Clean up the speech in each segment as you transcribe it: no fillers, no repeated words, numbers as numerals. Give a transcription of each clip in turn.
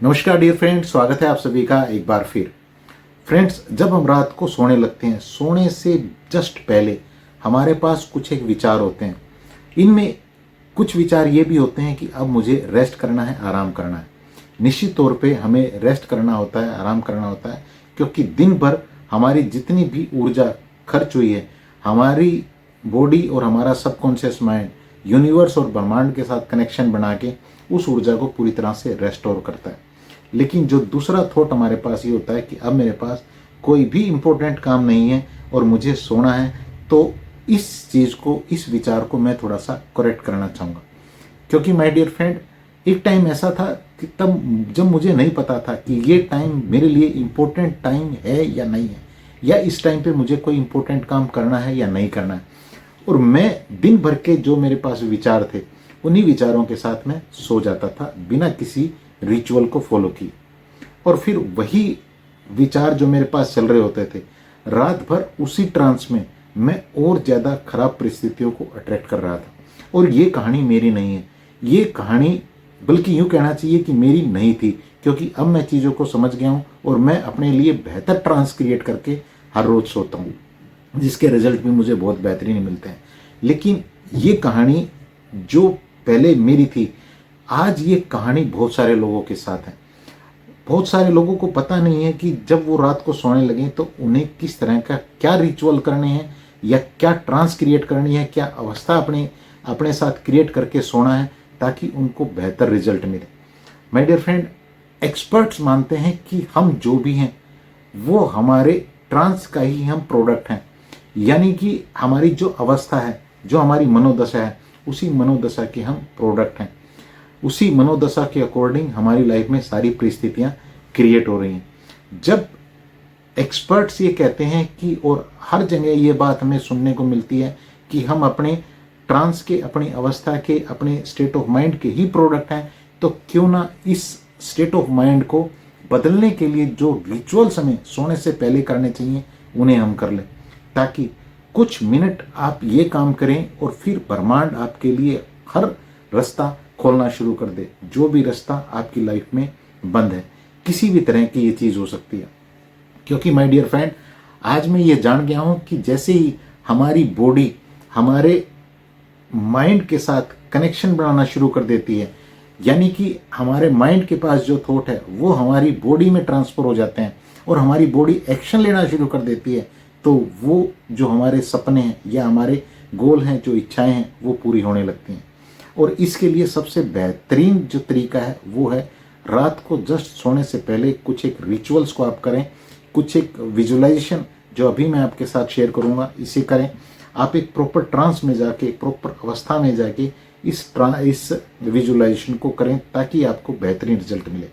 नमस्कार dear friends, स्वागत है आप सभी का एक बार फिर। फ्रेंड्स, जब हम रात को सोने लगते हैं, सोने से जस्ट पहले हमारे पास कुछ एक विचार होते हैं। इनमें कुछ विचार ये भी होते हैं कि अब मुझे रेस्ट करना है, आराम करना है। निश्चित तौर पे हमें रेस्ट करना होता है, आराम करना होता है, क्योंकि दिन भर हमारी जितनी भी ऊर्जा खर्च हुई है, हमारी बॉडी और हमारा सबकॉन्शियस माइंड यूनिवर्स और ब्रह्मांड के साथ कनेक्शन बना के उस ऊर्जा को पूरी तरह से रेस्टोर करता है। लेकिन जो दूसरा थॉट हमारे पास ये होता है कि अब मेरे पास कोई भी इम्पोर्टेंट काम नहीं है और मुझे सोना है, तो इस चीज़ को, इस विचार को मैं थोड़ा सा करेक्ट करना चाहूँगा। क्योंकि माय डियर फ्रेंड, एक टाइम ऐसा था कि तब जब मुझे नहीं पता था कि ये टाइम मेरे लिए इम्पोर्टेंट टाइम है या नहीं है, या इस टाइम पे मुझे कोई इम्पोर्टेंट काम करना है या नहीं करना है। और मैं दिन भर के जो मेरे पास विचार थे, उन्हीं विचारों के साथ मैं सो जाता था बिना किसी रिचुअल को फॉलो किए। और फिर वही विचार जो मेरे पास चल रहे होते थे, रात भर उसी ट्रांस में मैं और ज़्यादा खराब परिस्थितियों को अट्रैक्ट कर रहा था। और ये कहानी मेरी नहीं है, ये कहानी बल्कि यूँ कहना चाहिए कि मेरी नहीं थी, क्योंकि अब मैं चीज़ों को समझ गया हूँ और मैं अपने लिए बेहतर ट्रांस क्रिएट करके हर रोज़ सोता हूँ, जिसके रिजल्ट भी मुझे बहुत बेहतरीन मिलते हैं। लेकिन ये कहानी जो पहले मेरी थी, आज ये कहानी बहुत सारे लोगों के साथ है। बहुत सारे लोगों को पता नहीं है कि जब वो रात को सोने लगे तो उन्हें किस तरह का क्या रिचुअल करने हैं, या क्या ट्रांस क्रिएट करनी है, क्या अवस्था अपने अपने साथ क्रिएट करके सोना है, ताकि उनको बेहतर रिजल्ट मिले। माय डियर फ्रेंड, एक्सपर्ट्स मानते हैं कि हम जो भी हैं वो हमारे ट्रांस का ही हम प्रोडक्ट हैं। यानी कि हमारी जो अवस्था है, जो हमारी मनोदशा है, उसी मनोदशा के हम प्रोडक्ट हैं। उसी मनोदशा के अकॉर्डिंग हमारी लाइफ में सारी परिस्थितियां क्रिएट हो रही हैं। जब एक्सपर्ट्स ये कहते हैं कि, और हर जगह ये बात हमें सुनने को मिलती है कि हम अपने ट्रांस के, अपनी अवस्था के, अपने स्टेट ऑफ माइंड के ही प्रोडक्ट हैं, तो क्यों ना इस स्टेट ऑफ माइंड को बदलने के लिए जो रिचुअल्स हमें सोने से पहले करने चाहिए उन्हें हम कर लें, ताकि कुछ मिनट आप ये काम करें और फिर ब्रह्मांड आपके लिए हर रास्ता खोलना शुरू कर दे। जो भी रास्ता आपकी लाइफ में बंद है, किसी भी तरह की ये चीज़ हो सकती है। क्योंकि माय डियर फ्रेंड, आज मैं ये जान गया हूँ कि जैसे ही हमारी बॉडी हमारे माइंड के साथ कनेक्शन बनाना शुरू कर देती है, यानी कि हमारे माइंड के पास जो थॉट है वो हमारी बॉडी में ट्रांसफर हो जाते हैं और हमारी बॉडी एक्शन लेना शुरू कर देती है, तो वो जो हमारे सपने हैं या हमारे गोल हैं, जो इच्छाएं हैं, वो पूरी होने लगती हैं। और इसके लिए सबसे बेहतरीन जो तरीका है वो है, रात को जस्ट सोने से पहले कुछ एक रिचुअल्स को आप करें, कुछ एक विजुअलाइजेशन जो अभी मैं आपके साथ शेयर करूंगा इसे करें। आप एक प्रॉपर ट्रांस में जाके, एक प्रॉपर अवस्था में जाके इस विजुअलाइजेशन को करें, ताकि आपको बेहतरीन रिजल्ट मिले।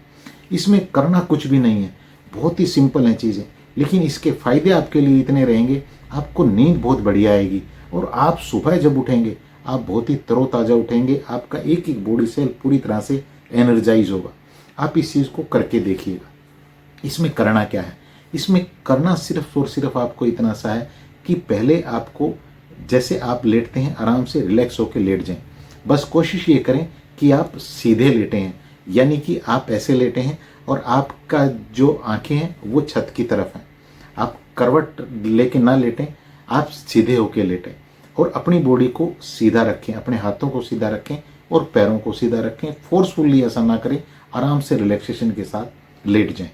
इसमें करना कुछ भी नहीं है, बहुत ही सिंपल है चीज़ें, लेकिन इसके फायदे आपके लिए इतने रहेंगे। आपको नींद बहुत बढ़िया आएगी और आप सुबह जब उठेंगे आप बहुत ही तरोताज़ा उठेंगे। आपका एक एक बॉडी सेल पूरी तरह से एनर्जाइज होगा। आप इस चीज़ को करके देखिएगा। इसमें करना क्या है? इसमें करना सिर्फ और सिर्फ आपको इतना सा है कि पहले आपको, जैसे आप लेटते हैं, आराम से रिलैक्स होकर लेट जाएं। बस कोशिश ये करें कि आप सीधे लेटे हैं, यानी कि आप ऐसे लेटे हैं और आपका जो आंखें हैं वो छत की तरफ हैं। आप करवट लेके ना लेटें, आप सीधे होके लेटें और अपनी बॉडी को सीधा रखें, अपने हाथों को सीधा रखें और पैरों को सीधा रखें। फोर्सफुली ऐसा ना करें, आराम से रिलैक्सेशन के साथ लेट जाएं।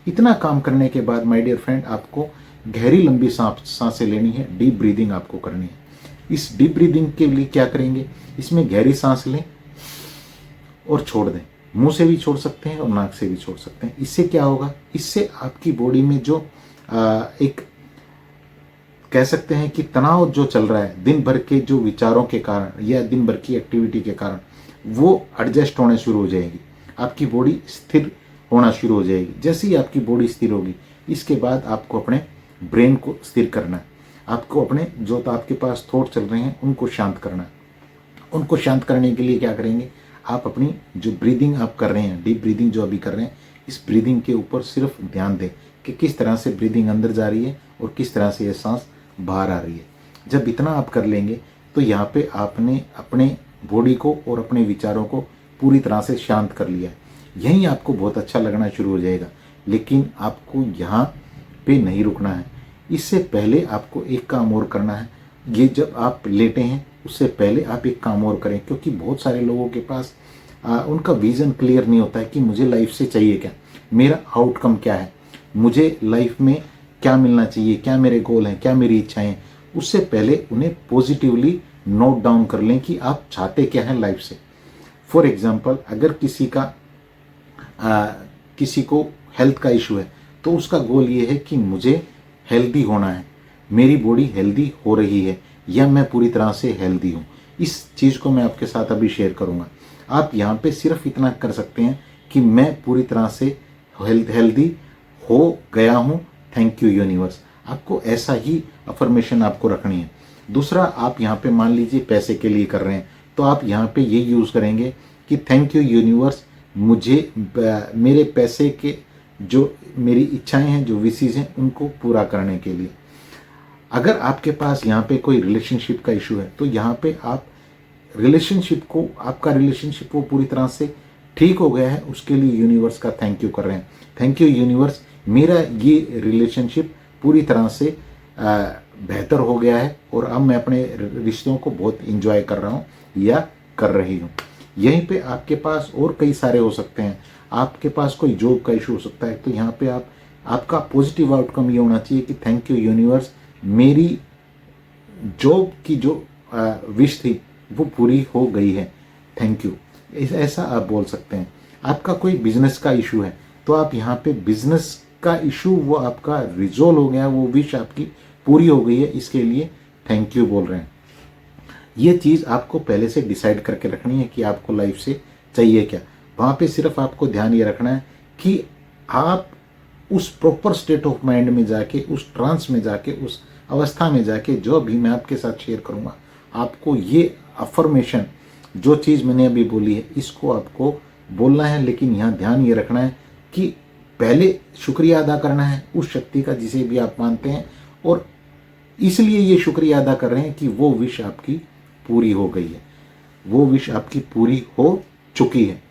इतना काम करने के बाद माय डियर फ्रेंड, आपको गहरी लंबी सांसें लेनी है, डीप ब्रीदिंग आपको करनी है। इस डीप ब्रीदिंग के लिए क्या करेंगे, इसमें गहरी सांस लें और छोड़ दें। मुंह से भी छोड़ सकते हैं और नाक से भी छोड़ सकते हैं। इससे क्या होगा, इससे आपकी बॉडी में जो एक कह सकते हैं कि तनाव जो चल रहा है दिन भर के जो विचारों के कारण या दिन भर की एक्टिविटी के कारण, वो एडजस्ट होने शुरू हो जाएगी। आपकी बॉडी स्थिर होना शुरू हो जाएगी। जैसे ही आपकी बॉडी स्थिर होगी, इसके बाद आपको अपने ब्रेन को स्थिर करना है। आपको अपने जो तो आपके पास थॉट चल रहे हैं उनको शांत करना है। उनको शांत करने के लिए क्या करेंगे, आप अपनी जो ब्रीदिंग आप कर रहे हैं, डीप ब्रीदिंग जो अभी कर रहे हैं, इस ब्रीदिंग के ऊपर सिर्फ ध्यान दें कि किस तरह से ब्रीदिंग अंदर जा रही है और किस तरह से ये सांस बाहर आ रही है। जब इतना आप कर लेंगे तो यहाँ पे आपने अपने बॉडी को और अपने विचारों को पूरी तरह से शांत कर लिया है। यहीं आपको बहुत अच्छा लगना शुरू हो जाएगा। लेकिन आपको यहाँ पे नहीं रुकना है। इससे पहले आपको एक काम और करना है। ये जब आप लेटे हैं उससे पहले आप एक काम और करें, क्योंकि बहुत सारे लोगों के पास उनका विज़न क्लियर नहीं होता है कि मुझे लाइफ से चाहिए क्या, मेरा आउटकम क्या है, मुझे लाइफ में क्या मिलना चाहिए, क्या मेरे गोल हैं, क्या मेरी इच्छाएं हैं। उससे पहले उन्हें पॉजिटिवली नोट डाउन कर लें कि आप चाहते क्या हैं लाइफ से। फॉर एग्जाम्पल, अगर किसी को हेल्थ का इशू है तो उसका गोल ये है कि मुझे हेल्दी होना है, मेरी बॉडी हेल्दी हो रही है या मैं पूरी तरह से हेल्दी हूँ। इस चीज़ को मैं आपके साथ अभी शेयर करूँगा। आप यहाँ पे सिर्फ इतना कर सकते हैं कि मैं पूरी तरह से हेल्दी हो गया हूँ, थैंक यू यूनिवर्स। आपको ऐसा ही अफर्मेशन आपको रखनी है। दूसरा, आप यहाँ पे मान लीजिए पैसे के लिए कर रहे हैं तो आप यहाँ पे ये यूज़ करेंगे कि थैंक यू यूनिवर्स, मुझे मेरे पैसे के जो मेरी इच्छाएं हैं, जो विशेज़ हैं, उनको पूरा करने के लिए। अगर आपके पास यहाँ पे कोई रिलेशनशिप का इशू है तो यहाँ पे आप आपका रिलेशनशिप वो पूरी तरह से ठीक हो गया है, उसके लिए यूनिवर्स का थैंक यू कर रहे हैं। थैंक यू यूनिवर्स, मेरा ये रिलेशनशिप पूरी तरह से बेहतर हो गया है और अब मैं अपने रिश्तों को बहुत इंजॉय कर रहा हूँ या कर रही हूँ। यहीं पे आपके पास और कई सारे हो सकते हैं। आपके पास कोई जॉब का इशू हो सकता है तो यहाँ पे आपका पॉजिटिव आउटकम ये होना चाहिए कि थैंक यू यूनिवर्स, मेरी जॉब की जो विश थी वो पूरी हो गई है, थैंक यू। ऐसा आप बोल सकते हैं। आपका कोई बिजनेस का इशू है तो आप यहाँ पे बिजनेस का इशू वो आपका रिजोल्व हो गया, वो विश आपकी पूरी हो गई है, इसके लिए थैंक यू बोल रहे हैं। ये चीज़ आपको पहले से डिसाइड करके रखनी है कि आपको लाइफ से चाहिए क्या। वहाँ पे सिर्फ आपको ध्यान ये रखना है कि आप उस प्रॉपर स्टेट ऑफ माइंड में जाके, उस ट्रांस में जाके, उस अवस्था में जाके, जो अभी मैं आपके साथ शेयर करूँगा, आपको ये अफर्मेशन, जो चीज़ मैंने अभी बोली है, इसको आपको बोलना है। लेकिन यहाँ ध्यान ये रखना है कि पहले शुक्रिया अदा करना है उस शक्ति का जिसे भी आप मानते हैं, और इसलिए ये शुक्रिया अदा कर रहे हैं कि वो विश आपकी पूरी हो गई है, वो विश आपकी पूरी हो चुकी है,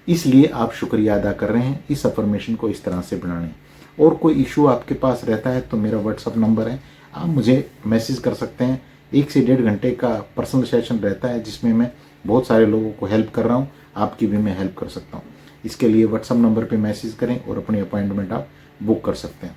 इसलिए आप शुक्रिया अदा कर रहे हैं। इस अफर्मेशन को इस तरह से बनाने। और कोई इशू आपके पास रहता है तो मेरा व्हाट्सअप नंबर है, आप मुझे मैसेज कर सकते हैं। 1 से 1.5 घंटे का पर्सनल सेशन रहता है जिसमें मैं बहुत सारे लोगों को हेल्प कर रहा हूँ, आपकी भी मैं हेल्प कर सकता हूँ। इसके लिए व्हाट्सअप नंबर पे मैसेज करें और अपनी अपॉइंटमेंट आप बुक कर सकते हैं।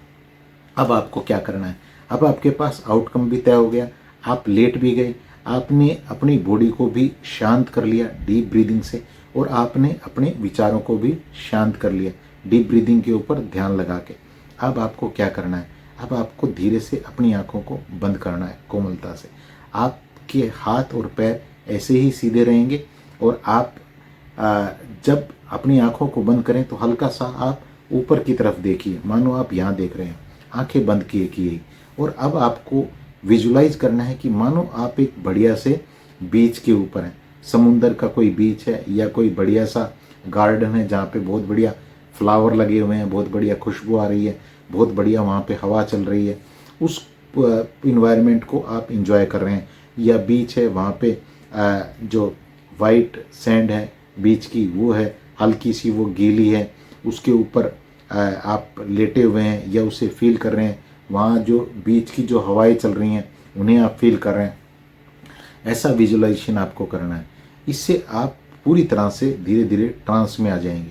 अब आपको क्या करना है, अब आपके पास आउटकम भी तय हो गया, आप लेट भी गए, आपने अपनी बॉडी को भी शांत कर लिया डीप ब्रीदिंग से, और आपने अपने विचारों को भी शांत कर लिया डीप ब्रीदिंग के ऊपर ध्यान लगा के। अब आपको क्या करना है, अब आपको धीरे से अपनी आंखों को बंद करना है कोमलता से। आपके हाथ और पैर ऐसे ही सीधे रहेंगे और आप जब अपनी आंखों को बंद करें तो हल्का सा आप ऊपर की तरफ देखिए, मानो आप यहाँ देख रहे हैं, आंखें बंद किए। और अब आपको विजुलाइज करना है कि मानो आप एक बढ़िया से बीच के ऊपर हैं, समुंदर का कोई बीच है या कोई बढ़िया सा गार्डन है जहाँ पे बहुत बढ़िया फ्लावर लगे हुए हैं, बहुत बढ़िया खुशबू आ रही है, बहुत बढ़िया वहाँ पे हवा चल रही है, उस इन्वायरमेंट को आप इंजॉय कर रहे हैं। या बीच है, वहाँ पे जो वाइट सैंड है बीच की वो है, हल्की सी वो गीली है, उसके ऊपर आप लेटे हुए हैं या उसे फील कर रहे हैं। वहाँ जो बीच की जो हवाएं चल रही हैं उन्हें आप फील कर रहे हैं। ऐसा विजुलाइजेशन आपको करना है। इससे आप पूरी तरह से धीरे धीरे ट्रांस में आ जाएंगे।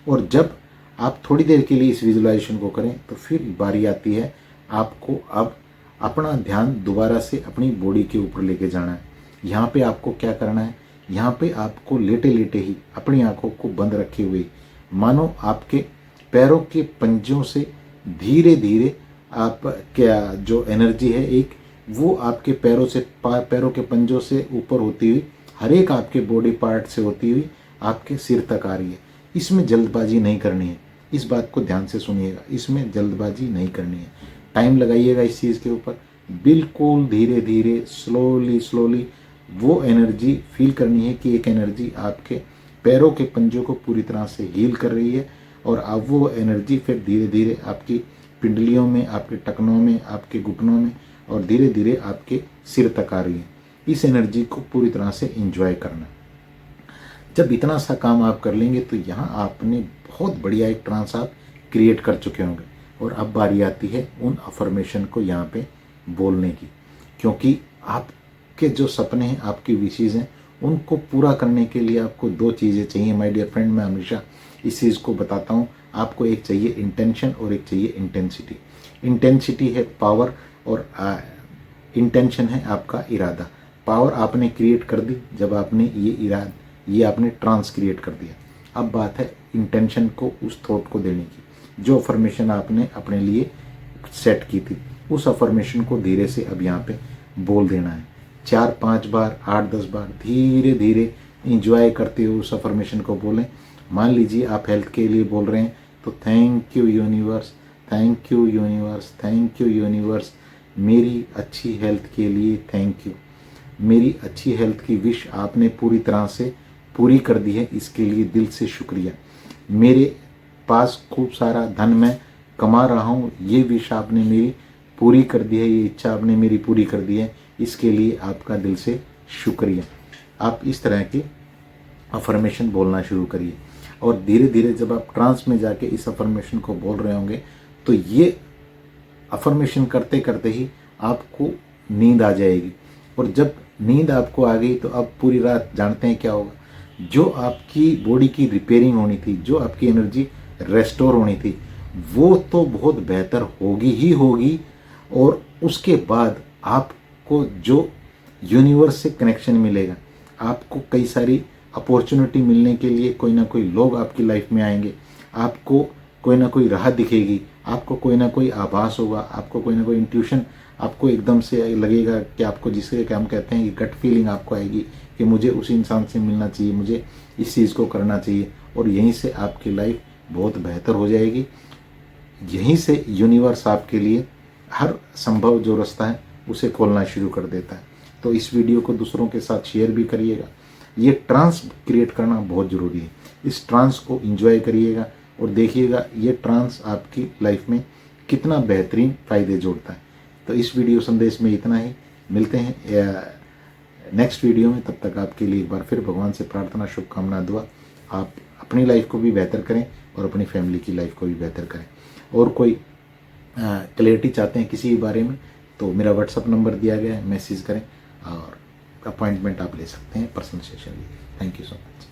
और जब आप थोड़ी देर के लिए इस विजुलाइजेशन को करें तो फिर बारी आती है आपको अब अपना ध्यान दोबारा से अपनी बॉडी के ऊपर लेके जाना है। यहाँ पे आपको क्या करना है, यहाँ पे आपको लेटे लेटे ही अपनी आंखों को बंद रखे हुए मानो आपके पैरों के पंजों से धीरे धीरे आप क्या जो एनर्जी है एक वो आपके पैरों के पंजों से ऊपर होती हुई हर एक आपके बॉडी पार्ट से होती हुई आपके सिर तक आ रही है। इसमें जल्दबाजी नहीं करनी है, इस बात को ध्यान से सुनिएगा, इसमें जल्दबाजी नहीं करनी है। टाइम लगाइएगा इस चीज़ के ऊपर, बिल्कुल धीरे धीरे स्लोली वो एनर्जी फील करनी है कि एक एनर्जी आपके पैरों के पंजों को पूरी तरह से हील कर रही है। और अब वो एनर्जी फिर धीरे धीरे आपकी पिंडलियों में, आपके टखनों में, आपके घुटनों में और धीरे धीरे आपके सिर तक आ रही है। इस एनर्जी को पूरी तरह से एंजॉय करना। जब इतना सा काम आप कर लेंगे तो यहाँ आपने बहुत बढ़िया एक ट्रांस आप क्रिएट कर चुके होंगे। और अब बारी आती है उन अफर्मेशन को यहाँ पे बोलने की, क्योंकि आपके जो सपने हैं, आपकी विशेज़ हैं, उनको पूरा करने के लिए आपको दो चीज़ें चाहिए माय डियर फ्रेंड। मैं हमेशा इस चीज़ को बताता हूँ, आपको एक चाहिए इंटेंशन और एक चाहिए इंटेंसिटी। इंटेंसिटी है पावर और इंटेंशन है आपका इरादा। पावर आपने क्रिएट कर दी जब आपने ये आपने ट्रांस क्रिएट कर दिया। अब बात है इंटेंशन को, उस थॉट को देने की। जो अफर्मेशन आपने अपने लिए सेट की थी, उस अफर्मेशन को धीरे से अब यहाँ पे बोल देना है। 4-5 बार, 8-10 बार धीरे धीरे इंजॉय करते हुए उस अफर्मेशन को बोलें। मान लीजिए आप हेल्थ के लिए बोल रहे हैं तो thank you universe, thank you universe, thank you universe, मेरी अच्छी हेल्थ के लिए थैंक यू। मेरी अच्छी हेल्थ की विश आपने पूरी तरह से पूरी कर दी है, इसके लिए दिल से शुक्रिया। मेरे पास खूब सारा धन मैं कमा रहा हूँ, ये विश आपने मेरी पूरी कर दी है, ये इच्छा आपने मेरी पूरी कर दी है, इसके लिए आपका दिल से शुक्रिया। आप इस तरह की अफर्मेशन बोलना शुरू करिए। और धीरे धीरे जब आप ट्रांस में जाके इस अफर्मेशन को बोल रहे होंगे तो ये अफर्मेशन करते करते ही आपको नींद आ जाएगी। और जब नींद आपको आ गई तो अब पूरी रात जानते हैं क्या होगा, जो आपकी बॉडी की रिपेयरिंग होनी थी, जो आपकी एनर्जी रेस्टोर होनी थी, वो तो बहुत बेहतर होगी ही होगी। और उसके बाद आपको जो यूनिवर्स से कनेक्शन मिलेगा, आपको कई सारी अपॉर्चुनिटी मिलने के लिए कोई ना कोई लोग आपकी लाइफ में आएंगे, आपको कोई ना कोई राह दिखेगी, आपको कोई ना कोई आभास होगा, आपको कोई ना कोई इंट्यूशन, आपको एकदम से लगेगा कि आपको, जिसे कि हम कहते हैं कि गट फीलिंग आपको आएगी कि मुझे उस इंसान से मिलना चाहिए, मुझे इस चीज़ को करना चाहिए। और यहीं से आपकी लाइफ बहुत बेहतर हो जाएगी। यहीं से यूनिवर्स आपके लिए हर संभव जो रास्ता है उसे खोलना शुरू कर देता है। तो इस वीडियो को दूसरों के साथ शेयर भी करिएगा। ये ट्रांस क्रिएट करना बहुत ज़रूरी है। इस ट्रांस को एंजॉय करिएगा और देखिएगा ये ट्रांस आपकी लाइफ में कितना बेहतरीन फ़ायदे जोड़ता है। तो इस वीडियो संदेश में इतना ही, मिलते हैं नेक्स्ट वीडियो में। तब तक आपके लिए एक बार फिर भगवान से प्रार्थना, शुभकामना, दुआ, आप अपनी लाइफ को भी बेहतर करें और अपनी फैमिली की लाइफ को भी बेहतर करें। और कोई क्लैरिटी चाहते हैं किसी बारे में तो मेरा व्हाट्सअप नंबर दिया गया है, मैसेज करें और अपॉइंटमेंट आप ले सकते हैं पर्सनल सेशन लिए। Thank you so much.